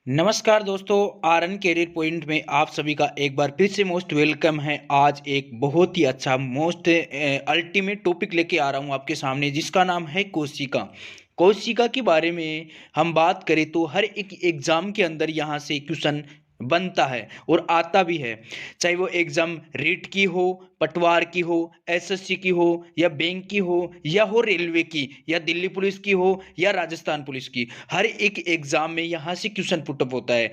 नमस्कार दोस्तों, RN career point में आप सभी का एक बार फिर से मोस्ट वेलकम है। आज एक बहुत ही अच्छा मोस्ट अल्टीमेट टॉपिक लेके आ रहा हूँ आपके सामने, जिसका नाम है कोशिका। कोशिका के बारे में हम बात करें तो हर एक एग्जाम के अंदर यहाँ से क्वेश्चन बनता है और आता भी है। चाहे वो एग्जाम रीट की हो, पटवार की हो, एसएससी की हो, या बैंक की हो, या हो रेलवे की, या दिल्ली पुलिस की हो, या राजस्थान पुलिस की, हर एक एग्जाम में यहाँ से क्वेश्चन पुटअप होता है।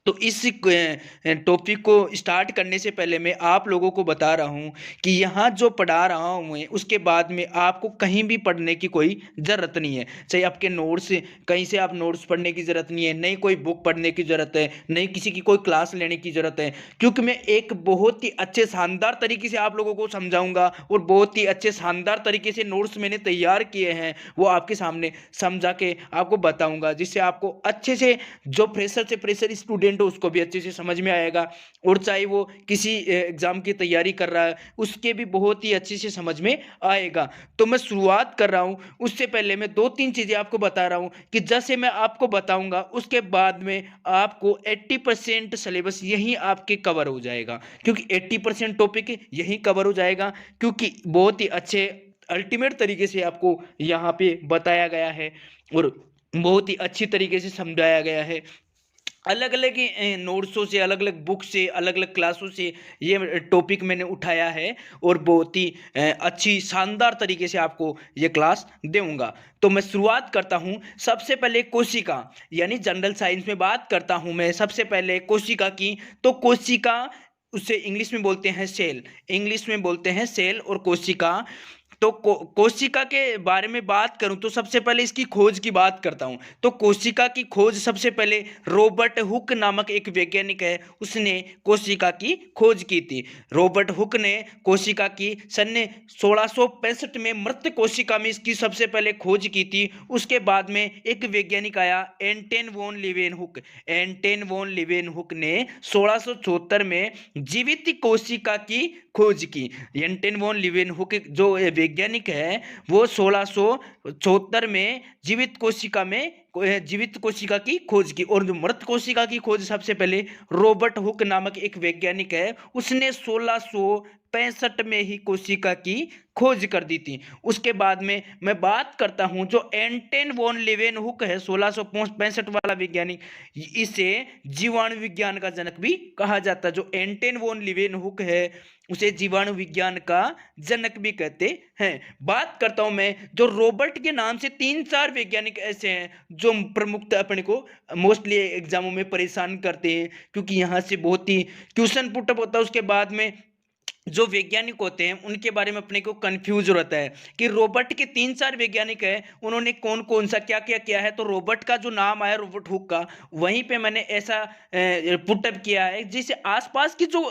तो इस टॉपिक को स्टार्ट करने से पहले मैं आप लोगों को बता रहा हूँ कि यहाँ जो पढ़ा रहा हूँ मैं, उसके बाद में आपको कहीं भी पढ़ने की कोई ज़रूरत नहीं है। चाहे आपके नोट्स, कहीं से आप नोट्स पढ़ने की ज़रूरत नहीं है, नहीं कोई बुक पढ़ने की ज़रूरत है, नहीं किसी की कोई क्लास लेने की ज़रूरत है, क्योंकि मैं एक बहुत ही अच्छे शानदार तरीके से आप लोगों को समझाऊंगा और बहुत ही अच्छे शानदार तरीके से नोट्स मैंने तैयार किए हैं, वो आपके सामने समझा के आपको बताऊंगा, जिससे आपको अच्छे से, जो फ्रेशर से फ्रेशर स्टूडेंट हो उसको भी अच्छे से समझ में आएगा, और चाहे वो किसी एग्जाम की तैयारी कर रहा है उसके भी बहुत ही अच्छे से समझ में आएगा। तो मैं शुरुआत कर रहा हूँ, उससे पहले मैं दो तीन चीज़ें आपको बता रहा हूँ कि जैसे मैं आपको बताऊंगा उसके बाद में आपको 80% सिलेबस यहीं आपके कवर हो जाएगा, क्योंकि 80% टॉपिक यहीं कवर हो जाएगा, क्योंकि बहुत ही अच्छे अल्टीमेट तरीके से आपको यहाँ पे बताया गया है और बहुत ही अच्छी तरीके से समझाया गया है। अलग अलग नोट्सों से, अलग अलग बुक से, अलग अलग क्लासों से ये टॉपिक मैंने उठाया है और बहुत ही अच्छी शानदार तरीके से आपको ये क्लास दूंगा। तो मैं शुरुआत करता हूँ। सबसे पहले कोशिका, यानी जनरल साइंस में बात करता हूँ मैं सबसे पहले कोशिका की। तो कोशिका, उसे इंग्लिश में बोलते हैं सेल, इंग्लिश में बोलते हैं सेल और कोशिका। तो कोशिका के बारे में बात करूं तो सबसे पहले इसकी खोज की बात करता हूं। तो कोशिका की खोज सबसे पहले रॉबर्ट हुक नामक एक वैज्ञानिक है, उसने कोशिका की खोज की थी। रॉबर्ट हुक ने कोशिका की सन 1665 में मृत कोशिका में इसकी सबसे पहले खोज की थी। उसके बाद में एक वैज्ञानिक आया, एंटन वॉन लीवेनहुक। एंटन वॉन लीवेनहुक ने 1674 में जीवित कोशिका की खोज की। एंटन वॉन लीवेनहुक जो वैज्ञानिक है, वो 1674 में जीवित कोशिका की खोज की, और जो मृत कोशिका की खोज सबसे पहले रॉबर्ट हुक नामक एक वैज्ञानिक है, उसने 1665 में ही कोशिका की खोज कर दी थी। उसके बाद में मैं बात करता हूं, जो एंटन वॉन लीवेनहुक है 1665 वाला वैज्ञानिक, इसे जीवाणु विज्ञान का जनक भी कहा जाता है। जो एंटन वॉन लीवेनहुक है उसे जीवाणु विज्ञान का जनक भी कहते हैं। बात करता हूं मैं, जो रॉबर्ट के नाम से तीन चार वैज्ञानिक ऐसे हैं जो प्रमुखतः अपने को मोस्टली एग्जामों में परेशान करते हैं, क्योंकि यहां से बहुत ही क्वेश्चन पुटअप होता है। उसके बाद में जो वैज्ञानिक होते हैं उनके बारे में अपने को कंफ्यूज रहता है कि रॉबर्ट के तीन चार वैज्ञानिक हैं, उन्होंने कौन कौन सा क्या क्या किया है। तो रॉबर्ट का जो नाम आया, रॉबर्ट हुक का, वहीं पे मैंने ऐसा पुटअप किया है, जिससे आसपास की जो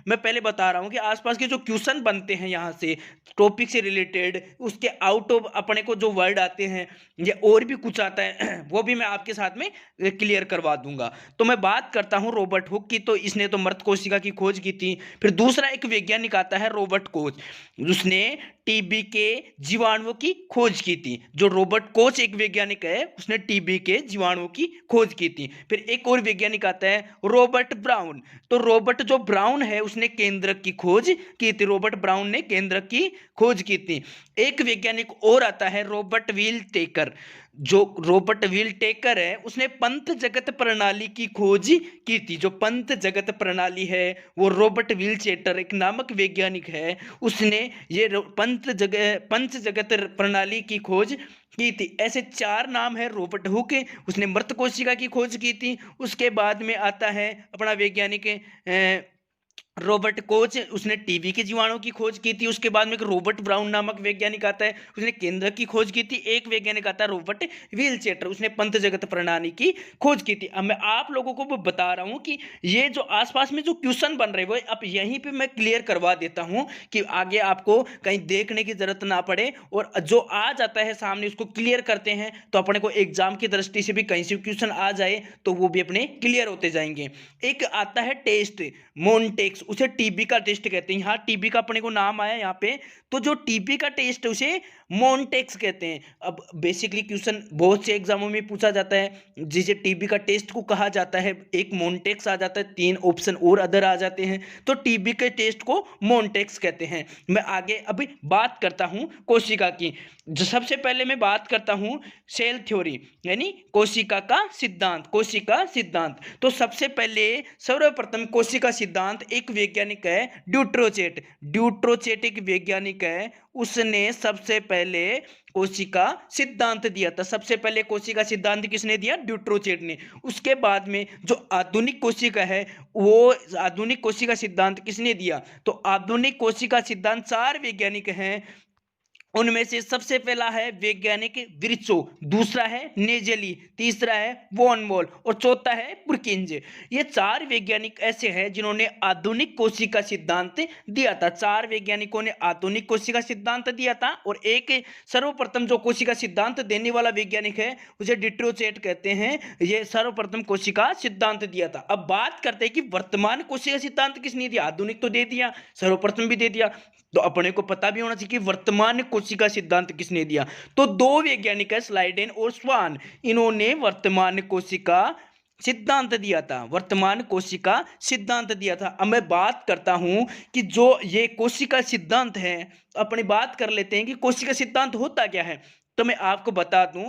मैं पहले बता रहा हूँ कि आसपास के जो क्वेश्चन बनते हैं यहाँ से टॉपिक से रिलेटेड, उसके आउट ऑफ अपने को जो वर्ड आते हैं या और भी कुछ आता है वो भी मैं आपके साथ में क्लियर करवा दूंगा। तो मैं बात करता हूँ रॉबर्ट हुक की। तो इसने तो मृत कोशिका की खोज की थी। फिर दूसरा एक वैज्ञानिक आता है रॉबर्ट कोच, उसने टीबी के जीवाणुओं की खोज की थी। जो रॉबर्ट कोच एक वैज्ञानिक है, उसने टीबी के जीवाणुओं की खोज की थी। फिर एक और वैज्ञानिक आता है रॉबर्ट ब्राउन। तो रॉबर्ट जो ब्राउन है उसने केंद्रक की खोज की थी। रॉबर्ट ब्राउन ने केंद्रक की खोज की थी। एक वैज्ञानिक और आता है रॉबर्ट व्हील टेकर। जो रॉबर्ट व्हील टेकर है उसने पंथ जगत प्रणाली की खोज की थी। जो पंथ जगत प्रणाली है वो रॉबर्ट व्हील चेटर एक नामक वैज्ञानिक है, उसने ये पंच जगत प्रणाली की खोज की थी। ऐसे चार नाम है। रॉबर्ट हुक, उसने मृत कोशिका की खोज की थी। उसके बाद में आता है अपना वैज्ञानिक रॉबर्ट कोच, उसने टीबी के जीवाणु की खोज की थी। उसके बाद में एक रॉबर्ट ब्राउन नामक वैज्ञानिक आता है, उसने केंद्रक की खोज की थी। एक वैज्ञानिक आता है रॉबर्ट व्हील चेटर, उसने पंथ जगत प्रणाली की खोज की थी। अब मैं आप लोगों को बता रहा हूं कि ये जो आसपास में जो क्वेश्चन बन रहे वो अब यहीं पे मैं क्लियर करवा देता हूं कि आगे आपको कहीं देखने की जरूरत ना पड़े, और जो आ जाता है सामने उसको क्लियर करते हैं, तो अपने को एग्जाम की दृष्टि से भी कहीं से क्वेश्चन आ जाए तो वो भी अपने क्लियर होते जाएंगे। एक आता है टेस्ट मोन्टेक्स उसे टीबी का टेस्ट कहते हैं। यहाँ टीबी का अपने को नाम आया यहाँ पे, तो जो टीबी का टेस्ट है उसे मोनटेक्स कहते हैं। अब बेसिकली क्वेश्चन बहुत से एग्जामों में पूछा जाता है, जिसे टीबी का टेस्ट को कहा जाता है, एक मोनटेक्स आ जाता है, 3 ऑप्शन और अदर आ जाते हैं, तो टीबी के टेस्ट को मोनटेक्स कहते हैं। मैं आगे अभी बात करता हूँ कोशिका की। जो सबसे पहले मैं बात करता हूँ सेल थ्योरी, यानी कोशिका का सिद्धांत। कोशिका सिद्धांत, तो सबसे पहले सर्वप्रथम कोशिका सिद्धांत एक वैज्ञानिक है ड्यूट्रोचेट। ड्यूट्रोचेट एक वैज्ञानिक है, उसने सबसे पहले कोशिका सिद्धांत दिया था। सबसे पहले कोशिका सिद्धांत किसने दिया? ड्यूट्रोचेट ने। उसके बाद में जो आधुनिक कोशिका है, वो आधुनिक कोशिका सिद्धांत किसने दिया? तो आधुनिक कोशिका सिद्धांत 4 वैज्ञानिक हैं, उनमें से सबसे पहला है वैज्ञानिक विर्चो, दूसरा है नेजेली, तीसरा है वॉन बॉल और चौथा है पुरकिंज। ये 4 वैज्ञानिक ऐसे हैं जिन्होंने आधुनिक कोशिका सिद्धांत दिया था। 4 वैज्ञानिकों ने आधुनिक कोशिका सिद्धांत दिया था, और एक सर्वप्रथम जो कोशिका सिद्धांत देने वाला वैज्ञानिक है उसे ड्यूट्रोचेट कहते हैं। ये सर्वप्रथम कोशिका सिद्धांत दिया था। अब बात करते हैं कि वर्तमान कोशिका सिद्धांत किसने दिया? आधुनिक तो दे दिया, सर्वप्रथम भी दे दिया, तो अपने को पता भी होना चाहिए कि वर्तमान कोशिका सिद्धांत किसने दिया। तो 2 वैज्ञानिक है, स्लाइडेन और स्वान, इन्होंने वर्तमान कोशिका सिद्धांत दिया था। वर्तमान कोशिका सिद्धांत दिया था। अब मैं बात करता हूं कि जो ये कोशिका सिद्धांत है, अपनी बात कर लेते हैं कि कोशिका सिद्धांत होता क्या है। तो मैं आपको बता दूं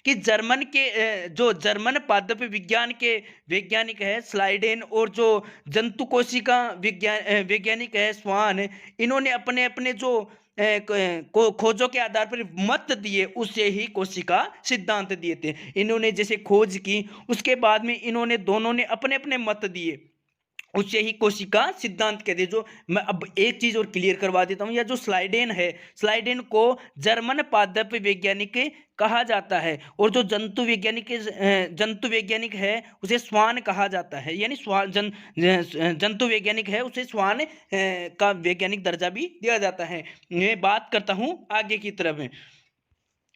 कि जर्मन के जो जर्मन पादप विज्ञान के वैज्ञानिक है स्लाइडेन, और जो जंतु कोशिका वैज्ञानिक है स्वान, इन्होंने अपने अपने जो खोजों के आधार पर मत दिए, उससे ही कोशिका सिद्धांत दिए थे। इन्होंने जैसे खोज की, उसके बाद में इन्होंने दोनों ने अपने अपने मत दिए, उससे ही कोशिका सिद्धांत कहते हैं। जो मैं अब एक चीज और क्लियर करवा देता हूं, या जो स्लाइडेन है, स्लाइडेन को जर्मन पादप वैज्ञानिक कहा जाता है, और जो जंतु वैज्ञानिक है उसे स्वान कहा जाता है, यानी जंतु वैज्ञानिक है उसे स्वान का वैज्ञानिक दर्जा भी दिया जाता है। मैं बात करता हूं आगे की तरफ में।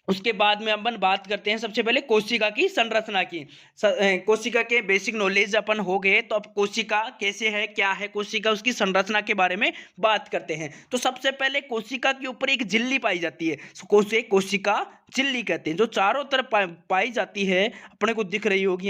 उसके बाद में अपन बात करते हैं सबसे पहले कोशिका की संरचना की। कोशिका के बेसिक नॉलेज अपन हो गए, तो अब कोशिका कैसे है, क्या है कोशिका, उसकी संरचना के बारे में बात करते हैं। तो सबसे पहले कोशिका के ऊपर एक झिल्ली पाई जाती है, कोशिका झिल्ली कहते हैं, जो चारों तरफ पाई जाती है। अपने को दिख रही होगी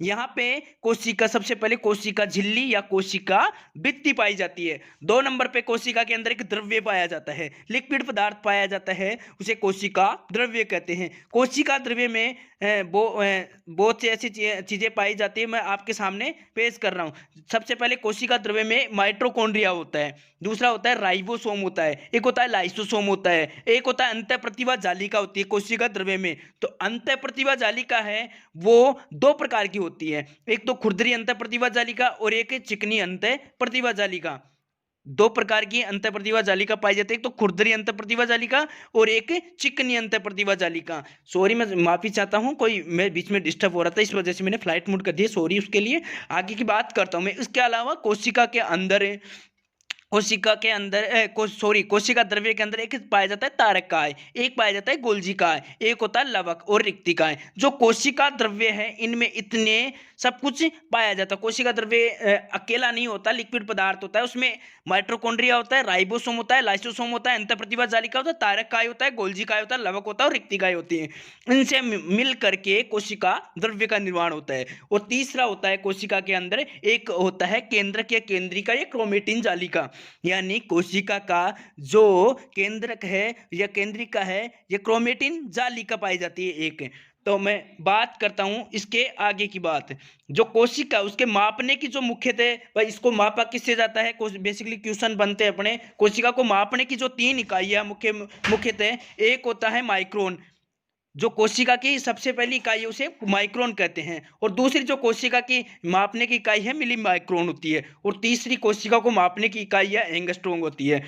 यहाँ पे कोशिका, सबसे पहले कोशिका झिल्ली या कोशिका भित्ति पाई जाती है। 2 नंबर पे कोशिका के अंदर एक द्रव्य पाया जाता है, लिक्विड पदार्थ पाया जाता है, उसे कोशिका द्रव्य कहते हैं। कोशिका द्रव्य में बहुत सी ऐसी चीजें पाई जाती है, मैं आपके सामने पेश कर रहा हूँ। सबसे पहले कोशिका द्रव्य में माइटोकॉन्ड्रिया होता है, दूसरा होता है राइबोसोम होता है, एक होता है लाइसोसोम होता है, एक होता है अंतःप्रतिभा जालिका होती है कोशिका द्रव्य में। तो अंतःप्रतिभा जालिका है वो 2 प्रकार की होती है, एक तो खुरदरी अंतःप्रतिभा जालिका और एक चिकनी अंतःप्रतिभा जालिका। 2 प्रकार की अंतःप्रतिभा जालिका पाई जाती है, एक तो खुरदरी अंतःप्रतिभा जालिका और एक चिकनी अंतःप्रतिभा जालिका। सॉरी, मैं माफी चाहता हूं, कोई मैं बीच में डिस्टर्ब हो रहा था, इस वजह से मैंने फ्लाइट मोड कर दिया, सॉरी उसके लिए। आगे की बात करता हूं मैं। इसके अलावा कोशिका कोशिका द्रव्य के अंदर एक पाया जाता है तारकाय, एक पाया जाता है गोल्जिकाय, एक होता है लवक और रिक्तिकाय। जो कोशिका द्रव्य है इनमें इतने सब कुछ पाया जाता है। कोशिका द्रव्य अकेला नहीं होता, लिक्विड पदार्थ होता है, उसमें माइटोकॉन्ड्रिया होता है, राइबोसोम होता है, लाइसोसोम होता है, अंतःप्रतिभा जालिका होता है, तारकाय होता है, गोल्जिकाय होता है, लवक होता है और रिक्तिकाय होती है। इनसे मिल करके कोशिका द्रव्य का निर्माण होता है। और तीसरा होता है कोशिका के अंदर एक होता है केंद्रक या केंद्रिका या क्रोमेटिन जालिका, यानी कोशिका का जो केंद्रक है या केंद्रिका है या क्रोमेटिन जालिका पाई जाती है एक। तो मैं बात करता हूं इसके आगे की बात। जो कोशिका उसके मापने की जो मुख्यतः भाई, इसको मापा किससे जाता है, बेसिकली क्वेश्चन बनते हैं अपने। कोशिका को मापने की जो 3 इकाइयां मुख्यतः, एक होता है माइक्रोन, जो कोशिका की सबसे पहली इकाई है उसे माइक्रोन कहते हैं, और दूसरी जो कोशिका की मापने की इकाई है मिली माइक्रोन होती है, और तीसरी कोशिका को मापने की इकाई है एंगस्ट्रॉम होती है।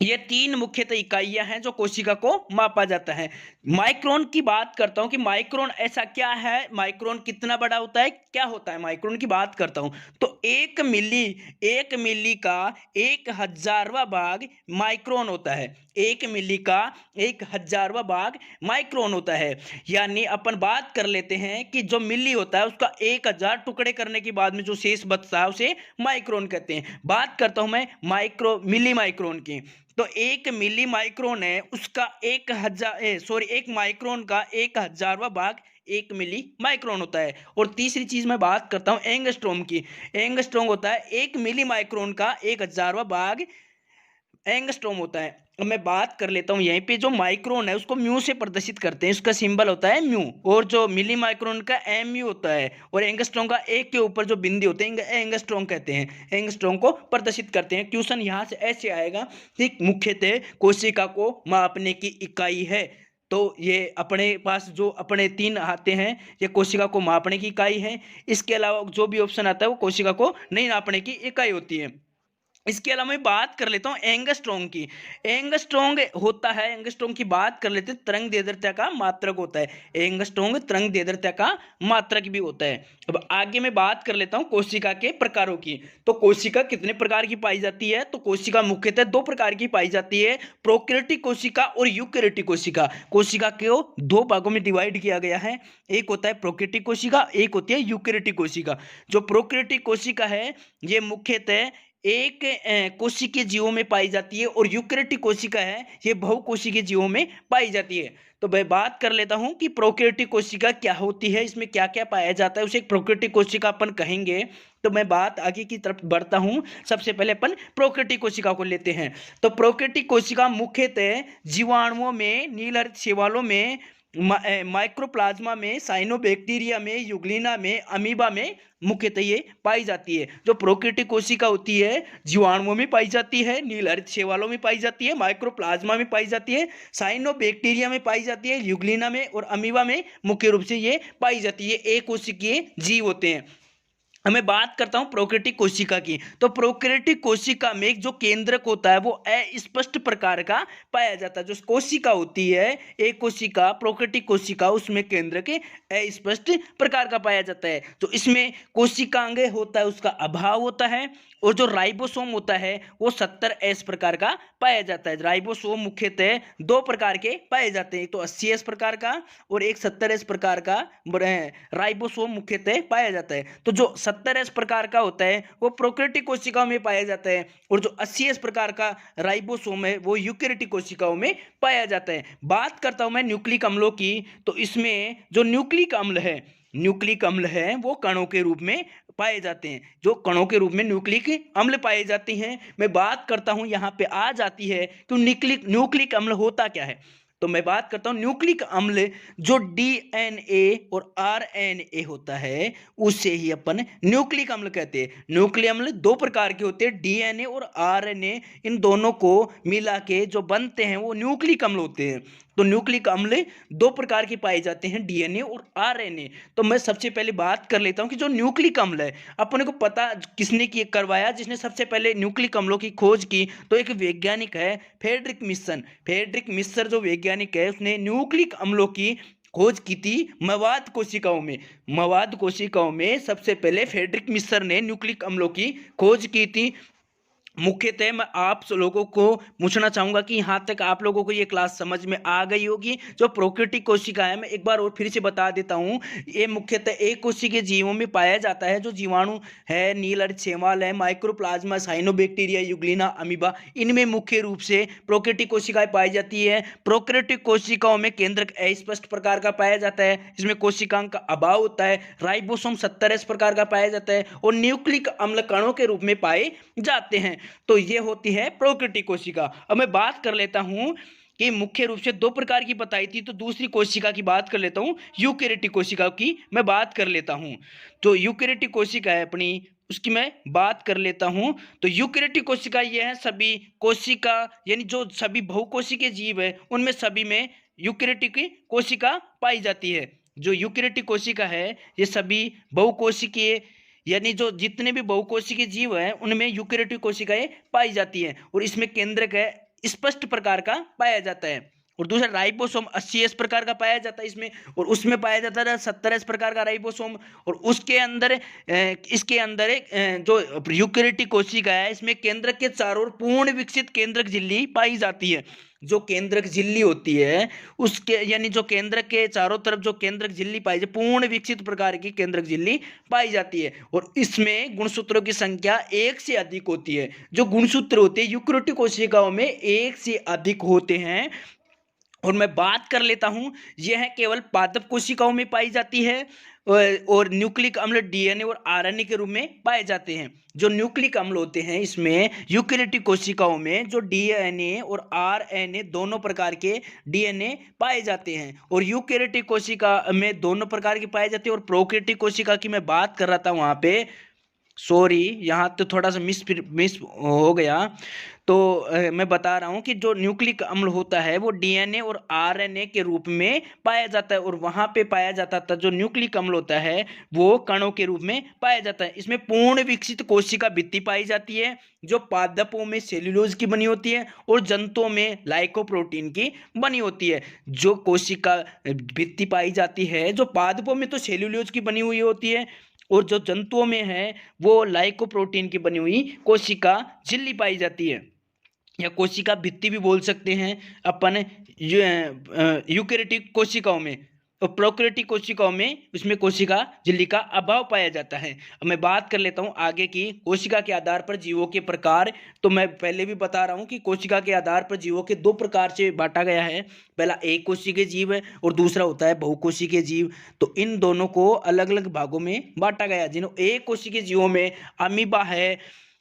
ये तीन मुख्यतः इकाइयां हैं जो कोशिका को मापा जाता है। माइक्रोन की बात करता हूं कि माइक्रोन ऐसा क्या है, माइक्रोन कितना बड़ा होता है, क्या होता है, माइक्रोन की बात करता हूं तो एक मिली का 1000वां भाग माइक्रोन होता है। 1 मिली का 1000वां भाग माइक्रोन होता है। यानी अपन बात कर लेते हैं कि जो मिली होता है उसका 1000 टुकड़े करने के बाद में जो शेष बचता है उसे माइक्रोन कहते हैं। बात करता हूं मैं मिली माइक्रोन की। तो 1 मिली माइक्रोन है, उसका 1 माइक्रोन का 1000वां भाग 1 मिली माइक्रोन होता है। और तीसरी चीज मैं बात करता हूं एंगस्ट्रॉम की। एंगस्ट्रॉम होता है 1 मिली माइक्रोन का 1000वां भाग एंगस्ट्रॉम होता है। अब मैं बात कर लेता हूँ यहीं पे, जो माइक्रोन है उसको म्यू से प्रदर्शित करते हैं, उसका सिंबल होता है म्यू। और जो मिली माइक्रोन का एम म्यू होता है, और एंगस्ट्रॉम का एक के ऊपर जो बिंदु होते हैं एंगस्ट्रॉम कहते हैं, एंगस्ट्रॉम को प्रदर्शित करते हैं। क्वेश्चन यहाँ से ऐसे आएगा कि मुख्यतः कोशिका को मापने की इकाई है। तो ये अपने पास जो अपने तीन आते हैं ये कोशिका को मापने की इकाई है। इसके अलावा जो भी ऑप्शन आता है वो कोशिका को नहीं नापने की इकाई होती है। इसके अलावा मैं बात कर लेता हूं एंगस्ट्रॉम की। एंगस्ट्रॉम होता है, एंगस्ट्रॉम की बात कर लेते हैं, तरंग दैर्ध्य का मात्रक होता है। एंगस्ट्रॉम तरंग दैर्ध्य का मात्रक भी होता है। अब आगे मैं बात कर लेता हूं कोशिका के प्रकारों की। तो कोशिका कितने प्रकार की पाई जाती है, तो कोशिका मुख्यतः 2 प्रकार की पाई जाती है, प्रोकैरियोटिक कोशिका और यूकैरियोटिक कोशिका। कोशिका को 2 भागों में डिवाइड किया गया है, एक होता है प्रोकैरियोटिक कोशिका, एक होती है यूकैरियोटिक कोशिका। जो प्रोकैरियोटिक कोशिका है ये मुख्यतः एक कोशिकीय जीवों में पाई जाती है, और यूकैरियोटिक कोशिका है ये बहुकोशिकीय जीवों में पाई जाती है। तो मैं बात कर लेता हूं कि प्रोकैरियोटिक कोशिका क्या होती है, इसमें क्या क्या पाया जाता है, उसे एक प्रोकैरियोटिक कोशिका अपन कहेंगे। तो मैं बात आगे की तरफ बढ़ता हूं। सबसे पहले अपन प्रोकैरियोटिक कोशिका को लेते हैं। तो प्रोकैरियोटिक कोशिका मुख्यतः जीवाणुओं में, नीलहरित शैवालों में, माइक्रोप्लाज्मा में, साइनोबैक्टीरिया में, यूग्लिना में, अमीबा में मुख्यतः ये पाई जाती है। जो प्रोकैरियोटिक कोशिका होती है जीवाणुओं में पाई जाती है, नीलहरित शैवालों में पाई जाती है, माइक्रोप्लाज्मा में पाई जाती है, साइनोबैक्टीरिया में पाई जाती है, यूग्लिना में और अमीबा में मुख्य रूप से ये पाई जाती है। एक कोशिकीय जीव होते हैं। अब मैं बात करता हूं प्रोकैरियोटिक कोशिका की। तो प्रोकैरियोटिक कोशिका में एक जो केंद्रक होता है वो अस्पष्ट प्रकार का पाया जाता है। जो कोशिका होती है एक कोशिका, प्रोकैरियोटिक कोशिका, उसमें केंद्रक अस्पष्ट प्रकार का पाया जाता है। तो इसमें कोशिकांग होता है उसका अभाव होता है, और जो राइबोसोम होता है वो 70S प्रकार का पाया जाता है। राइबोसोम मुख्यतः 2 प्रकार के पाए जाते हैं, एक तो 80S प्रकार का और एक 70S प्रकार का राइबोसोम मुख्यतः पाया जाता है। तो जो 70S प्रकार का होता है वो प्रोकैरियोटिक कोशिकाओं में पाया जाता है, और जो 80S प्रकार का राइबोसोम है वो यूकैरियोटिक कोशिकाओं में पाया जाता है। बात करता हूं मैं न्यूक्लिक अम्लों की। तो इसमें जो न्यूक्लिक अम्ल है वो कणों के रूप में पाए जाते हैं। जो कणों के रूप में न्यूक्लिक अम्ल पाए जाते हैं। मैं बात करता हूं यहां पे आ जाती है कि न्यूक्लिक अम्ल होता क्या है। तो मैं बात करता हूं न्यूक्लिक अम्ल, जो डीएनए और आरएनए होता है उसे ही अपन न्यूक्लिक अम्ल कहते हैं। न्यूक्लिक अम्ल 2 प्रकार के होते हैं, डीएनए और आरएनए, इन दोनों को मिला के जो बनते हैं वो न्यूक्लिक अम्ल होते हैं। तो न्यूक्लिक अम्ल 2 प्रकार के पाए जाते हैं, डीएनए और आरएनए। तो मैं सबसे पहले बात कर लेता हूं कि जो न्यूक्लिक अम्ल है अपने को पता किसने करवाया, जिसने सबसे पहले न्यूक्लिक अम्लों की खोज की, तो एक वैज्ञानिक है फ्रेडरिक मिश्र जो वैज्ञानिक है उसने न्यूक्लिक अम्लों की खोज की थी मवाद कोशिकाओं में सबसे पहले फ्रेडरिक मिश्र ने न्यूक्लिक अम्लों की खोज की थी। मुख्यतः मैं आप लोगों को पूछना चाहूंगा कि यहाँ तक आप लोगों को ये क्लास समझ में आ गई होगी। जो प्रोकैरियोटिक कोशिका है मैं एक बार और फिर से बता देता हूँ, ये मुख्यतः एक कोशिकीय जीवों में पाया जाता है। जो जीवाणु है, नीलहरित शैवाल है, माइक्रोप्लाज्मा, साइनोबैक्टीरिया, यूग्लिना, अमीबा, इनमें मुख्य रूप से प्रोकैरियोटिक कोशिकाएं पाई जाती है। प्रोकैरियोटिक कोशिकाओं में केंद्रक अस्पष्ट प्रकार का पाया जाता है, जिसमें कोशिकांग का अभाव होता है। राइबोसोम 70S प्रकार का पाया जाता है, और न्यूक्लिक अम्ल कणों के रूप में पाए जाते हैं। तो ये होती है प्रोकैरियोटिक कोशिका। अब मैं बात कर लेता हूं कि मुख्य रूप से 2 प्रकार की बताई थी, तो दूसरी कोशिका की बात कर लेता हूं, यूकैरियोटिक कोशिका की मैं बात कर लेता हूं। तो यूकैरियोटिक कोशिका है अपनी, उसकी मैं बात कर लेता हूं। तो यूकैरियोटिक कोशिका ये है सभी कोशिका, यानी जो सभी बहुकोशिकीय जीव है उनमें सभी में यूकैरियोटिक कोशिका पाई जाती है। जो यूकैरियोटिक कोशिका है ये सभी बहुकोशिकीय, यानी जो जितने भी बहुकोशिकीय जीव हैं उनमें यूकैरियोटिक कोशिकाएं पाई जाती हैं, और इसमें केंद्रक है स्पष्ट प्रकार का पाया जाता है। और दूसरा राइबोसोम 80S प्रकार का पाया जाता है इसमें, और उसमें पाया जाता है 70S प्रकार का राइबोसोम। और उसके अंदर इसके अंदर एक जो यूकेरियोटिक कोशिका है, इसमें केंद्रक के चारों ओर पूर्ण विकसित केंद्रक झिल्ली पाई जाती है। जो केंद्रक झिल्ली होती है उसके यानी जो केंद्रक के चारों तरफ जो केंद्रक झिल्ली पाई जाती, पूर्ण विकसित प्रकार की केंद्रक झिल्ली पाई जाती है। और इसमें गुणसूत्रों की संख्या एक से अधिक होती है। जो गुणसूत्र होते हैं यूकेरियोटिक कोशिकाओं में एक से अधिक होते हैं। और मैं बात कर लेता हूं, यह केवल पादप कोशिकाओं में पाई जाती है और न्यूक्लिक अम्ल डीएनए और आरएनए के रूप में पाए जाते हैं। जो न्यूक्लिक अम्ल होते हैं इसमें यूकेरियोटिक कोशिकाओं में जो डीएनए और आरएनए दोनों प्रकार के डीएनए पाए जाते हैं। और यूकेरियोटिक कोशिका में दोनों प्रकार के पाए जाते हैं। और प्रोकैरियोटिक कोशिका की मैं बात कर रहा था वहां पे, सॉरी यहाँ तो थोड़ा सा मिस हो गया। तो मैं बता रहा हूँ कि जो न्यूक्लिक अम्ल होता है वो डीएनए और आरएनए के रूप में पाया जाता है। और वहाँ पे पाया जाता था जो न्यूक्लिक अम्ल होता है वो कणों के रूप में पाया जाता है। इसमें पूर्ण विकसित कोशिका भित्ति पाई जाती है जो पादपों में सेल्यूलोज की बनी होती है और जंतुओं में लाइकोप्रोटीन की बनी होती है। जो कोशिका भित्ति पाई जाती है, जो पादपों में तो सेल्यूलोज की बनी हुई होती है और जो जंतुओं में है वो लाइकोप्रोटीन की बनी हुई कोशिका झिल्ली पाई जाती है, या कोशिका भित्ति भी बोल सकते हैं अपन यूकेरियोटिक कोशिकाओं में। और प्रोकैरियोटिक कोशिकाओं में उसमें कोशिका झिल्ली का अभाव पाया जाता है। अब मैं बात कर लेता हूं आगे की कोशिका के आधार पर जीवों के प्रकार। तो मैं पहले भी बता रहा हूं कि कोशिका के आधार पर जीवों के दो प्रकार से बांटा गया है। पहला एक कोशिकीय जीव है और दूसरा होता है बहुकोशिकीय जीव। तो इन दोनों को अलग अलग भागों में बांटा गया, जिन्हों एक कोशिकीय जीवों में अमीबा है।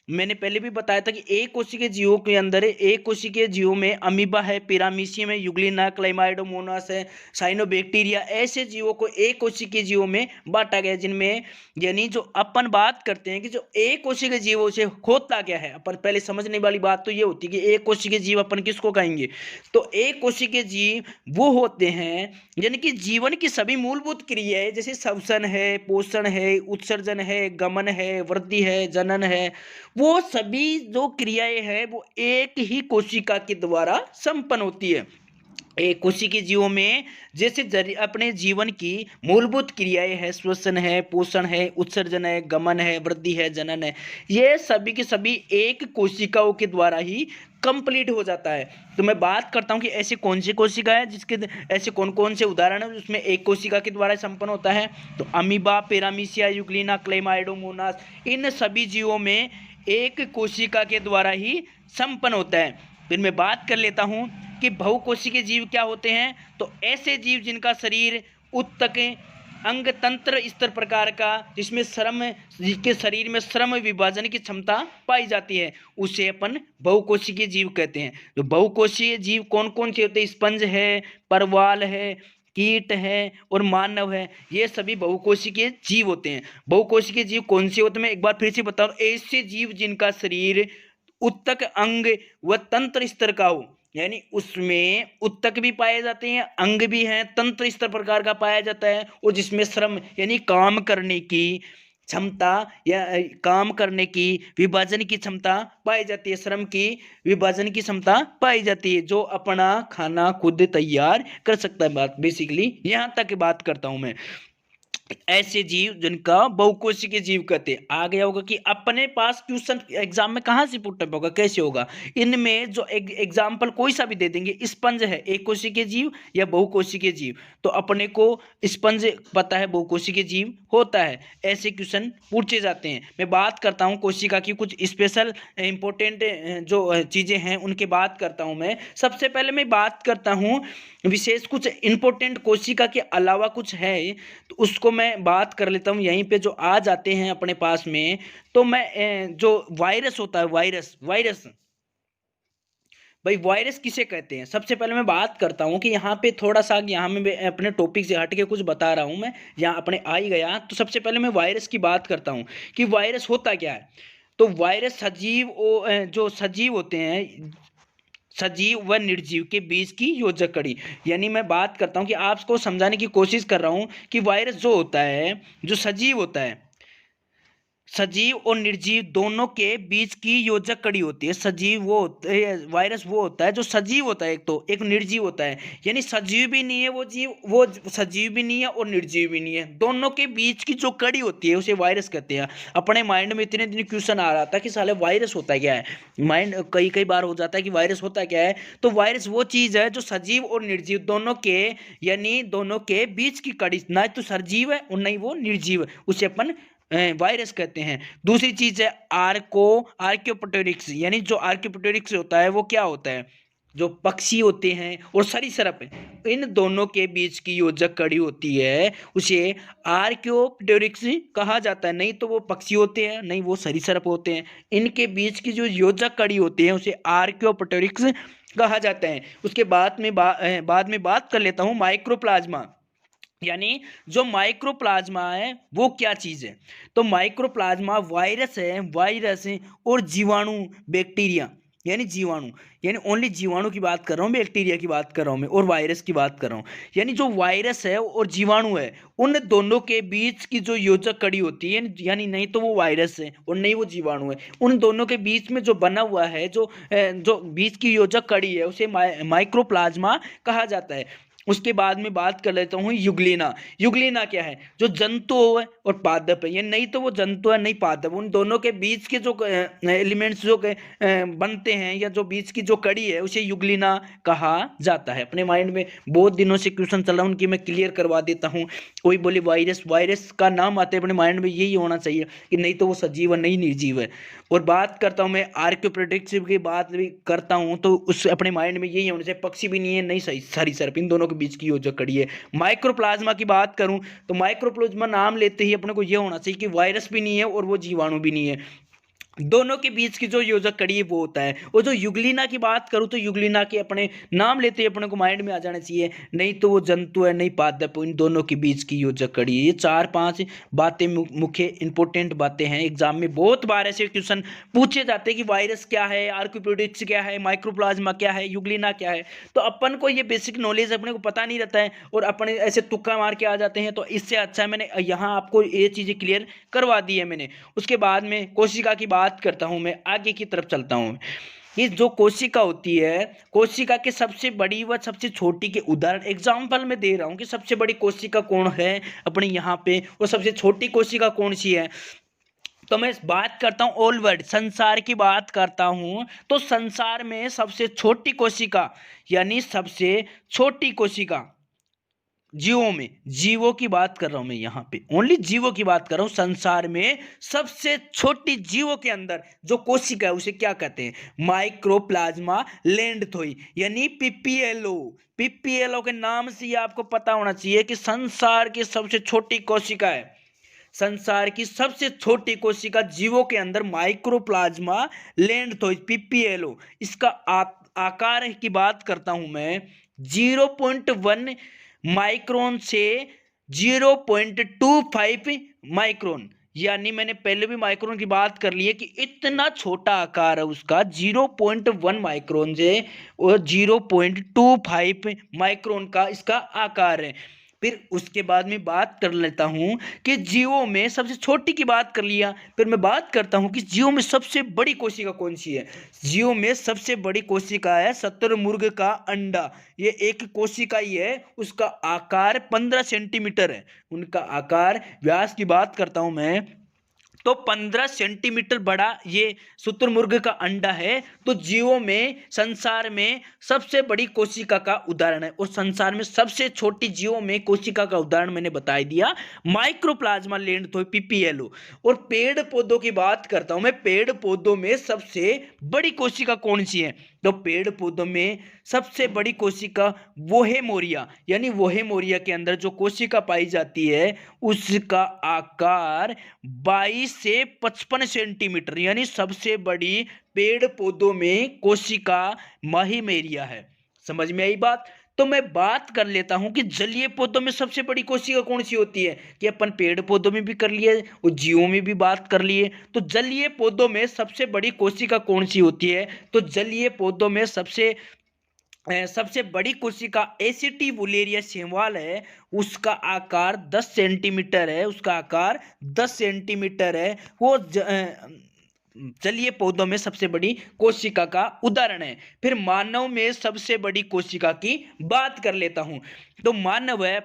मैंने पहले भी बताया था कि एक कोशिकीय जीवों के अंदर एक कोशिकीय जीवों में अमीबा है, पिरामीशियम है, यूग्लिना, क्लाइमाइडोमोनास है, साइनोबैक्टीरिया, ऐसे जीवों को एक कोशिकीय जीवों में बांटा गया। जिनमें यानी जो अपन बात करते हैं कि जो एक कोशिकीय जीवों से होता क्या है, अपन पहले समझने वाली बात तो ये होती है कि एक कोशिकीय जीव अपन किसको कहेंगे। तो एक कोशिकीय जीव वो होते हैं यानी कि जीवन की सभी मूलभूत क्रियाएं जैसे श्वसन है, पोषण है, उत्सर्जन है, गमन है, वृद्धि है, जनन है, वो सभी जो क्रियाएं हैं वो एक ही कोशिका के द्वारा संपन्न होती है। एक कोशिकीय जीवों में जैसे अपने जीवन की मूलभूत क्रियाएं है, श्वसन है, पोषण है, उत्सर्जन है, गमन है, वृद्धि है, जनन है, ये सभी के सभी एक कोशिकाओं के द्वारा ही कंप्लीट हो जाता है। तो मैं बात करता हूं कि ऐसी कौन सी कोशिका है जिसके ऐसे कौन कौन से उदाहरण है उसमें एक कोशिका के द्वारा संपन्न होता है। तो अमीबा, पैरामीशिया, यूग्लिना, क्लेमाइडोमोनास, इन सभी जीवों में एक कोशिका के द्वारा ही संपन्न होता है। फिर मैं बात कर लेता हूं कि बहुकोशिकीय जीव क्या होते हैं। तो ऐसे जीव जिनका शरीर उत्तक अंग तंत्र स्तर प्रकार का, जिसमें जिसके शरीर में श्रम विभाजन की क्षमता पाई जाती है, उसे अपन बहुकोशिकीय जीव कहते हैं। तो बहुकोशिकीय जीव कौन कौन से होते हैं? स्पंज है, परवाल है, कीट है और मानव है, ये सभी बहुकोशिकीय जीव होते हैं। बहुकोशिकीय जीव कौन से होते हैं मैं एक बार फिर से बता रहा हूं। ऐसे जीव जिनका शरीर उत्तक अंग व तंत्र स्तर का हो, यानी उसमें उत्तक भी पाए जाते हैं, अंग भी हैं, तंत्र स्तर प्रकार का पाया जाता है, और जिसमें श्रम यानी काम करने की क्षमता या काम करने की विभाजन की क्षमता पाई जाती है, श्रम की विभाजन की क्षमता पाई जाती है, जो अपना खाना खुद तैयार कर सकता है। बात बेसिकली यहां तक बात करता हूं मैं। ऐसे जीव जिनका बहुकोशिकीय जीव कहते हैं। आ गया होगा कि अपने पास क्वेश्चन एग्जाम में कहां से पुटअप होगा, कैसे होगा। इनमें जो एग्जाम्पल कोई सा भी दे देंगे, स्पंज है एक कोशिकीय जीव या बहुकोशिकीय जीव, तो अपने को स्पंज पता है बहुकोशिकीय जीव होता है, ऐसे क्वेश्चन पूछे जाते हैं। मैं बात करता हूं कोशिका की कुछ स्पेशल इंपॉर्टेंट जो चीजें हैं उनके बात करता हूं मैं। सबसे पहले मैं बात करता हूं विशेष कुछ इंपॉर्टेंट कोशिका के अलावा कुछ है तो उसको मैं बात कर लेता हूं। यहीं पे जो आ जाते हैं अपने पास में, तो मैं जो वायरस होता है, वायरस भाई वायरस किसे कहते हैं। सबसे पहले मैं बात करता हूं कि यहाँ पे थोड़ा सा, यहाँ में अपने टॉपिक से हट के कुछ बता रहा हूं मैं, यहाँ अपने आ ही गया। तो सबसे पहले मैं वायरस की बात करता हूं कि वायरस होता क्या है। तो वायरस जो सजीव होते हैं, सजीव व निर्जीव के बीच की योजक कड़ी, यानी मैं बात करता हूं कि आपको समझाने की कोशिश कर रहा हूं कि वायरस जो होता है, जो सजीव होता है, सजीव और निर्जीव दोनों के बीच की योजक कड़ी होती है। सजीव वो वायरस वो होता है जो सजीव होता है, एक निर्जीव होता है। यानी सजीव भी नहीं है वो जीव, वो सजीव भी नहीं है और निर्जीव भी नहीं है, दोनों के बीच की जो कड़ी होती है उसे वायरस कहते हैं। अपने माइंड में इतने दिन क्वेश्चन आ रहा था कि साले वायरस होता क्या है, माइंड कई कई बार हो जाता है कि वायरस होता क्या है। तो वायरस वो चीज है जो सजीव और निर्जीव दोनों के, यानी दोनों के बीच की कड़ी, ना तो सजीव है और नहीं वो निर्जीव है, उसे अपन वायरस कहते हैं। दूसरी चीज है आर्कियोप्टेरिक्स, यानी जो आर्कियोप्टेरिक्स होता है वो क्या होता है, जो पक्षी होते हैं और सरीसृप इन दोनों के बीच की योजक कड़ी होती है उसे आर्कियोप्टेरिक्स कहा जाता है। नहीं तो वो पक्षी होते हैं, नहीं वो सरीसृप होते हैं, इनके बीच की जो योजक कड़ी होती है उसे आर्कियोप्टेरिक्स कहा जाता है। उसके बाद में बात कर लेता हूँ माइक्रोप्लाज्मा, यानी जो माइक्रोप्लाज्मा है वो क्या चीज है। तो माइक्रोप्लाज्मा वायरस है, और जीवाणु, बैक्टीरिया, यानी जीवाणु, यानी ओनली जीवाणु की बात कर रहा हूँ, बैक्टीरिया की बात कर रहा हूँ मैं, और वायरस की बात कर रहा हूँ। यानी जो वायरस है और जीवाणु है उन दोनों के बीच की जो योजक कड़ी होती है, यानी नहीं तो वो वायरस है और नहीं वो जीवाणु है, उन दोनों के बीच में जो बना हुआ है, जो बीच की योजक कड़ी है उसे माइक्रोप्लाज्मा कहा जाता है। उसके बाद में बात कर लेता हूँ युग्लिना। युग्लिना क्या है, जो जंतु है और पादप है, ये नहीं तो वो जंतु है नहीं पादप, उन दोनों के बीच के जो एलिमेंट्स जो बनते हैं या जो बीच की जो कड़ी है उसे युग्लिना कहा जाता है। अपने माइंड में बहुत दिनों से क्वेश्चन चल रहा है, उनकी मैं क्लियर करवा देता हूँ। कोई बोले वायरस, वायरस का नाम आते अपने माइंड में यही होना चाहिए कि नहीं तो वो सजीव है नहीं निर्जीव है। और बात करता हूँ मैं आर्कियोप्टेरिक्स की बात भी करता हूँ तो उस अपने माइंड में यही होने से पक्षी भी नहीं है नहीं सही सरीसृप, इन दोनों के बीच की योजक कड़ी है। माइक्रोप्लाज्मा की बात करूं तो माइक्रोप्लाज्मा नाम लेते ही अपने को यह होना चाहिए कि वायरस भी नहीं है और वो जीवाणु भी नहीं है, दोनों के बीच की जो योजक कड़ी है वो होता है। और जो युग्लिना की बात करूं तो युग्लिना के अपने नाम लेते ही अपने को माइंड में आ जाना चाहिए, नहीं तो वो जंतु है नहीं पादप, इन दोनों के बीच की योजक कड़ी है। ये 4-5 बातें मुख्य इंपॉर्टेंट बातें हैं, एग्जाम में बहुत बार ऐसे क्वेश्चन पूछे जाते हैं कि वायरस क्या है, आर्कियोप्टेरिक्स क्या है, माइक्रोप्लाज्मा क्या है, युग्लिना क्या है। तो अपन को ये बेसिक नॉलेज अपने को पता नहीं रहता है और अपन ऐसे तुक्का मार के आ जाते हैं, तो इससे अच्छा मैंने यहाँ आपको ये चीजें क्लियर करवा दी है मैंने। उसके बाद में कोशिका की बात करता हूं मैं, आगे की तरफ चलता हूं। ये जो कोशिका होती है, कोशिका के सबसे बड़ी व सबसे छोटी के उदाहरण एग्जांपल में दे रहा हूं कि सबसे बड़ी कोशिका कौन है अपने यहाँ पे और सबसे छोटी कोशिका कौन सी है। तो मैं बात करता हूं ऑल वर्ल्ड, संसार की बात करता हूं तो संसार में सबसे छोटी कोशिका, यानी सबसे छोटी कोशिका जीवों में, जीवों की बात कर रहा हूं मैं यहाँ पे, ओनली जीवों की बात कर रहा हूं। संसार में सबसे छोटी जीवों के अंदर जो कोशिका है उसे क्या कहते हैं, माइक्रोप्लाज्मा लैंडथोई, यानी पीपीएलओ। पीपीएलओ के नाम से ही आपको पता होना चाहिए कि संसार की सबसे छोटी कोशिका है। संसार की सबसे छोटी कोशिका जीवों के अंदर माइक्रोप्लाज्मा लैंडथोई, पीपीएलओ। इसका आकार की बात करता हूं मैं, 0.1 माइक्रोन से 0.25 माइक्रोन, यानी मैंने पहले भी माइक्रोन की बात कर ली है कि इतना छोटा आकार है उसका, 0.1 माइक्रोन से और 0.25 माइक्रोन का इसका आकार है। फिर उसके बाद में बात कर लेता हूं कि जीवों में सबसे छोटी की बात कर लिया, फिर मैं बात करता हूं कि जीवों में सबसे बड़ी कोशिका कौन सी है। जीवों में सबसे बड़ी कोशिका है शुतुरमुर्ग का अंडा। ये एक कोशिका ही है, उसका आकार 15 सेंटीमीटर है। उनका आकार, व्यास की बात करता हूं मैं तो 15 सेंटीमीटर बड़ा ये शुतुरमुर्ग का अंडा है। तो जीवों में, संसार में सबसे बड़ी कोशिका का उदाहरण है, और संसार में सबसे छोटी जीवों में कोशिका का उदाहरण मैंने बता दिया, माइक्रोप्लाज्मा लैंडथोई, पीपीएलओ। और पेड़ पौधों की बात करता हूं मैं, पेड़ पौधों में सबसे बड़ी कोशिका कौन सी है। तो पेड़ पौधों में सबसे बड़ी कोशिका वोहेमोरिया, यानी वोहेमोरिया के अंदर जो कोशिका पाई जाती है उसका आकार 22 से 55 सेंटीमीटर, यानी सबसे बड़ी पेड़ पौधों में कोशिका वोहेमोरिया है। समझ में आई बात। तो मैं बात कर लेता हूं कि जलीय पौधों में सबसे बड़ी कोशिका कौन सी होती है, कि अपन पेड़ पौधों में भी कर लिए और जीवों में भी बात कर लिए। तो जलीय पौधों में सबसे बड़ी कोशिका कौन सी होती है, तो जलीय पौधों में सबसे सबसे बड़ी कोशिका एसिटिवुलेरिया शैवाल है, उसका आकार 10 सेंटीमीटर है, उसका आकार 10 सेंटीमीटर है। वो जलीय पौधों में सबसे बड़ी कोशिका का उदाहरण है। फिर मानव में सबसे बड़ी कोशिका की बात कर लेता हूं। तो मानव है,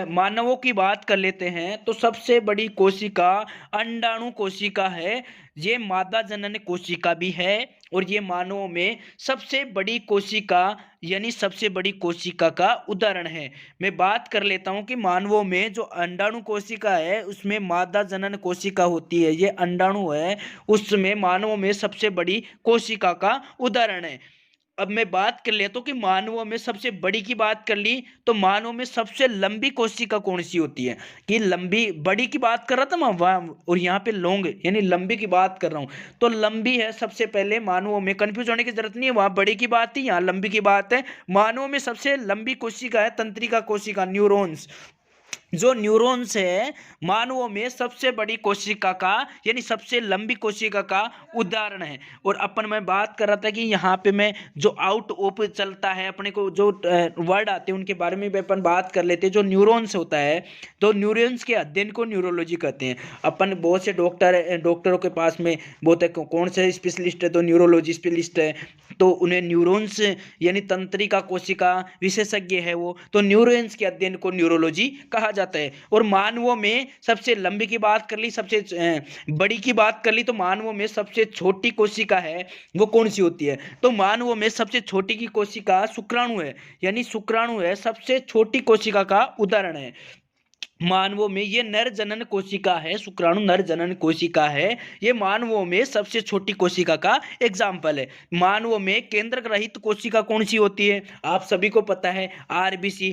मानवों की बात कर लेते हैं तो सबसे बड़ी कोशिका अंडाणु कोशिका है। ये मादा जनन कोशिका भी है और ये मानवों में सबसे बड़ी कोशिका यानी सबसे बड़ी कोशिका का उदाहरण है। मैं बात कर लेता हूं कि मानवों में जो अंडाणु कोशिका है उसमें मादा जनन कोशिका होती है, ये अंडाणु है, उसमें मानवों में सबसे बड़ी कोशिका का उदाहरण है। अब मैं बात कर लेता हूँ कि मानवों में सबसे बड़ी की बात कर ली तो मानव में सबसे लंबी कोशिका कौन सी होती है। कि लंबी बड़ी की बात कर रहा था मैं वहाँ, और यहाँ पे लॉन्ग यानी लंबी की बात कर रहा हूँ। तो लंबी है सबसे पहले मानवों में, कंफ्यूज होने की जरूरत नहीं है, वहाँ बड़ी की बात थी, यहाँ लंबी की बात है। मानवों में सबसे लंबी कोशिका है तंत्रिका कोशिका, न्यूरॉन्स। जो न्यूरॉन्स है मानवों में सबसे बड़ी कोशिका का यानी सबसे लंबी कोशिका का उदाहरण है। और अपन मैं बात कर रहा था कि यहाँ पे मैं जो आउट ऑफ चलता है अपने को जो वर्ड आते हैं उनके बारे में भी अपन बात कर लेते हैं। जो न्यूरॉन्स होता है तो न्यूरॉन्स के अध्ययन को न्यूरोलॉजी कहते हैं। अपन बहुत से डॉक्टरों के पास में बहुत है कौन से स्पेशलिस्ट है तो न्यूरोलॉजी स्पेशलिस्ट है, तो उन्हें न्यूरॉन्स यानी तंत्रिका कोशिका विशेषज्ञ है वो, तो न्यूरॉन्स के अध्ययन को न्यूरोलॉजी कहा जाता है। और मानवों में सबसे लंबी की बात कर ली, सबसे बड़ी की बात कर ली, तो मानवों में सबसे छोटी कोशिका है वो कौन सी होती है। तो मानवों में सबसे छोटी की कोशिका शुक्राणु है, यानी शुक्राणु है सबसे छोटी कोशिका का उदाहरण है। मानवों में ये नर जनन कोशिका है, शुक्राणु नर जनन कोशिका है, ये मानवों में सबसे छोटी कोशिका का एग्जाम्पल है। मानवों में केंद्रक रहित कोशिका कौन सी होती है, आप सभी को पता है आरबीसी।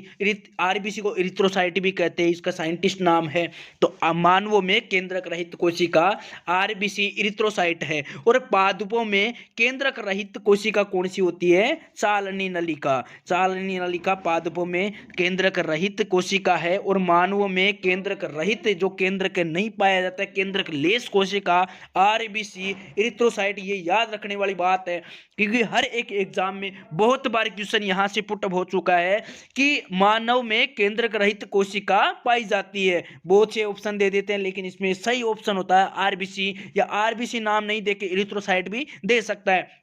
आरबीसी को इरिथ्रोसाइट भी कहते हैं, इसका साइंटिस्ट नाम है। तो मानवों में केंद्रक रहित कोशिका आरबीसी इरिथ्रोसाइट है। और पादपों में केंद्रक रहित कोशिका कौन सी होती है, चालनी नलिका। चालनी नलिका पादपों में केंद्रक रहित कोशिका है। और मानवों में केंद्रक रहित जो केंद्रक नहीं पाया जाता है केंद्रक लेस कोशिका आरबीसी इरिथ्रोसाइट। ये याद रखने वाली बात है क्योंकि हर एक एग्जाम में बहुत बार क्वेश्चन यहां से पुटअप हो चुका है कि मानव में केंद्रक रहित कोशिका पाई जाती है। बहुत से ऑप्शन दे देते हैं लेकिन इसमें सही ऑप्शन होता है आरबीसी, या आरबीसी नाम नहीं देके इरिथ्रोसाइट भी दे सकता है।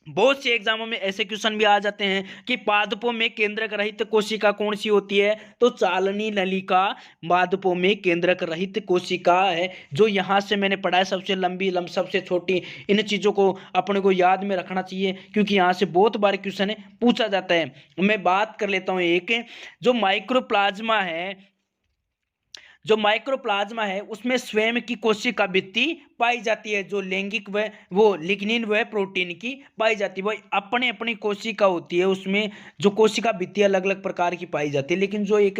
बहुत से एग्जामों में ऐसे क्वेश्चन भी आ जाते हैं कि पादपों में केंद्रक रहित कोशिका कौन सी होती है, तो चालनी नलिका पादपों में केंद्रक रहित कोशिका है। जो यहाँ से मैंने पढ़ा है सबसे लंबी सबसे छोटी, इन चीज़ों को अपने को याद में रखना चाहिए क्योंकि यहाँ से बहुत बार क्वेश्चन पूछा जाता है। मैं बात कर लेता हूँ एक, जो माइक्रोप्लाज्मा है, जो माइक्रोप्लाज्मा है उसमें स्वयं की कोशिका भित्ति पाई जाती है। जो लैंगिक व वो लिग्निन व प्रोटीन की पाई जाती है, वो अपने अपनी कोशिका होती है, उसमें जो कोशिका भित्ति अलग अलग प्रकार की पाई जाती है। लेकिन जो एक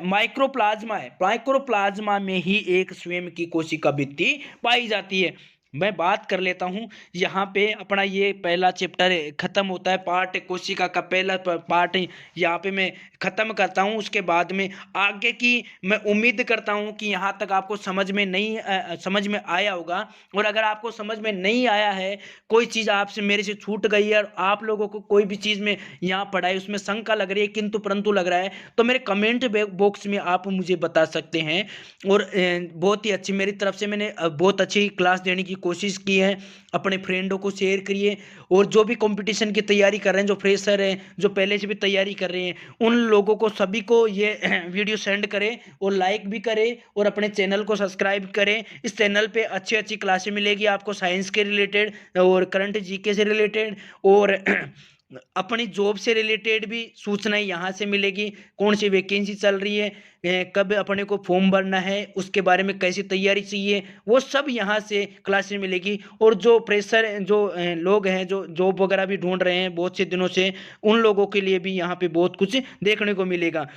माइक्रोप्लाज्मा है, माइक्रोप्लाज्मा में ही एक स्वयं की कोशिका भित्ति पाई जाती है। मैं बात कर लेता हूं, यहाँ पे अपना ये पहला चैप्टर खत्म होता है, पार्ट कोशिका का पहला पार्ट यहाँ पे मैं खत्म करता हूं। उसके बाद में आगे की मैं उम्मीद करता हूं कि यहाँ तक आपको समझ में आया होगा। और अगर आपको समझ में नहीं आया है, कोई चीज़ आपसे मेरे से छूट गई है और आप लोगों को कोई भी चीज़ में यहाँ पढ़ाई उसमें शंका लग रही है, किंतु परंतु लग रहा है, तो मेरे कमेंट बॉक्स में आप मुझे बता सकते हैं। और बहुत ही अच्छी मेरी तरफ से मैंने बहुत अच्छी क्लास देने की कोशिश की है। अपने फ्रेंडों को शेयर करिए और जो भी कंपटीशन की तैयारी कर रहे हैं, जो फ्रेशर हैं, जो पहले से भी तैयारी कर रहे हैं, उन लोगों को सभी को ये वीडियो सेंड करें और लाइक भी करें और अपने चैनल को सब्सक्राइब करें। इस चैनल पे अच्छी अच्छी क्लासें मिलेगी आपको, साइंस के रिलेटेड और करंट जीके से रिलेटेड और अपनी जॉब से रिलेटेड भी सूचनाएं यहाँ से मिलेगी। कौन सी वैकेंसी चल रही है, कब अपने को फॉर्म भरना है, उसके बारे में कैसी तैयारी चाहिए, वो सब यहाँ से क्लासेस मिलेगी। और जो प्रेशर जो लोग हैं जो जॉब वगैरह भी ढूंढ रहे हैं बहुत से दिनों से, उन लोगों के लिए भी यहाँ पे बहुत कुछ देखने को मिलेगा।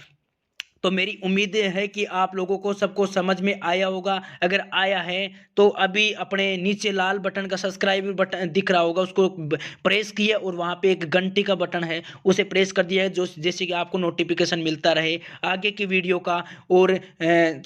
तो मेरी उम्मीद है कि आप लोगों को सबको समझ में आया होगा। अगर आया है तो अभी अपने नीचे लाल बटन का सब्सक्राइब बटन दिख रहा होगा, उसको प्रेस किए और वहाँ पे एक घंटी का बटन है उसे प्रेस कर दिया है, जो जैसे कि आपको नोटिफिकेशन मिलता रहे आगे की वीडियो का। और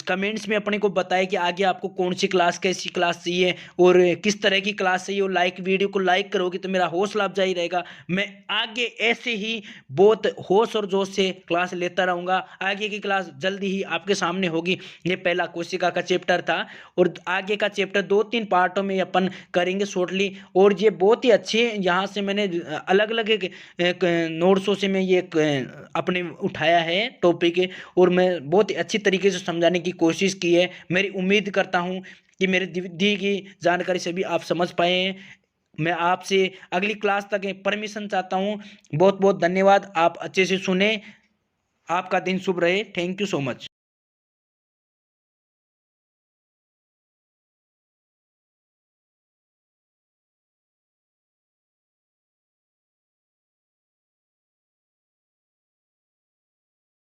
कमेंट्स में अपने को बताएं कि आगे आपको कौन सी क्लास, कैसी क्लास चाहिए और किस तरह की क्लास चाहिए। और वीडियो को लाइक करोगे तो मेरा हौसला अफजाई रहेगा। मैं आगे ऐसे ही बहुत होश और जोश से क्लास लेता रहूंगा। आगे की क्लास जल्दी ही आपके सामने होगी। ये पहला कोशिका का चैप्टर था और आगे का चैप्टर 2-3 पार्टों में अपन करेंगे शॉर्टली। और ये बहुत ही अच्छे, यहाँ से मैंने अलग अलग नोट्सों से मैं ये अपने उठाया है टॉपिक, और मैं बहुत ही अच्छी तरीके से समझाने की कोशिश की है। मेरी उम्मीद करता हूँ कि मेरे दी की जानकारी से भी आप समझ पाए हैं। मैं आपसे अगली क्लास तक परमिशन चाहता हूँ। बहुत बहुत धन्यवाद, आप अच्छे से सुने। आपका दिन शुभ रहे। Thank you so much.